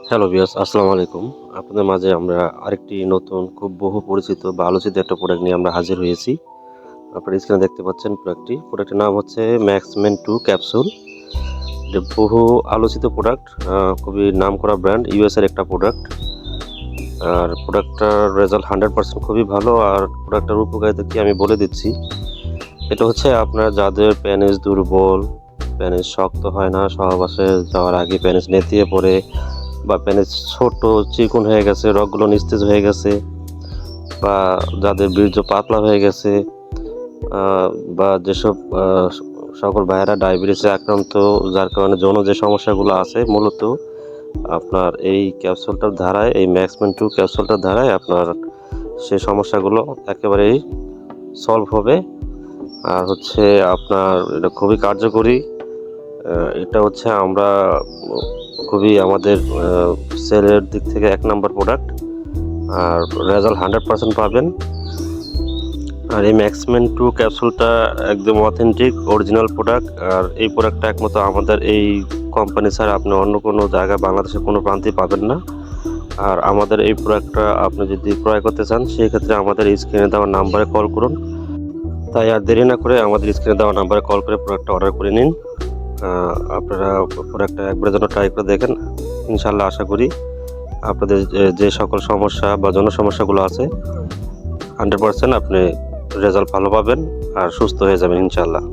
Hello viewers, আসসালামু আলাইকুম। আপনাদের মাঝে আমরা আরেকটি নতুন খুব বহু পরিচিত বা আলোচিত একটা প্রোডাক্ট নিয়ে আমরা হাজির হয়েছি। আপনারা স্ক্রিনে দেখতে পাচ্ছেন প্রোডাক্টের নাম হচ্ছে ম্যাক্সমেন 2 ক্যাপসুল। এটা বহু আলোচিত প্রোডাক্ট, খুবই নামকরা ব্র্যান্ড, ইউএস এর একটা প্রোডাক্ট। আর প্রোডাক্টটার রেজাল্ট 100% খুবই ভালো। আর প্রোডাক্টটার উপকারিতা কি আমি বলে দিচ্ছি। এটা হচ্ছে আপনার যাদের পেনিস দুর্বল, পেনিস শক্ত হয় না, সহবাসে যাওয়ার আগে পেনিস নেতিয়ে পড়ে বা পেনিস ছোট চিকন হয়ে গেছে, রগগুলো নিস্তেজ হয়ে গেছে, বা যাদের বীর্য পাতলা হয়ে গেছে, বা যেসব সকল ভাইয়েরা ডায়াবেটিসে আক্রান্ত, যার কারণে যৌন যে সমস্যাগুলো আছে, মূলত আপনার এই ক্যাপসুলটার ধারায়, এই ম্যাক্সমেন 2 ক্যাপসুলটার ধারায় আপনার সেই সমস্যাগুলো একেবারেই সলভ হবে। আর হচ্ছে আপনার এটা খুবই কার্যকরী। এটা হচ্ছে আমরা খুবই আমাদের সেলের দিক থেকে 1 নাম্বার প্রোডাক্ট। আর রেজাল্ট 100% পাবেন। আর এই ম্যাক্সমেন 2 ক্যাপসুলটা একদম অথেন্টিক অরিজিনাল প্রোডাক্ট। আর এই প্রোডাক্টটা একমাত্র আমাদের এই কোম্পানি ছাড়া আপনি অন্য কোনো জায়গায় বাংলাদেশের কোনো প্রান্তেই পাবেন না। আর আমাদের এই প্রোডাক্টটা আপনি যদি ক্রয় করতে চান, সেক্ষেত্রে আমাদের স্ক্রিনে দেওয়া নাম্বারে কল করুন। তাই আর দেরি না করে আমাদের স্ক্রিনে দেওয়া নাম্বারে কল করে প্রোডাক্টটা অর্ডার করে নিন। আপনারা প্রোডাক্টটা একবারের জন্য ট্রাই করে দেখেন। ইনশাআল্লাহ আশা করি আপনাদের যে সকল সমস্যা বা সমস্যাগুলো আছে, 100% আপনি রেজাল্ট ভালো পাবেন আর সুস্থ হয়ে যাবেন ইনশাআল্লাহ।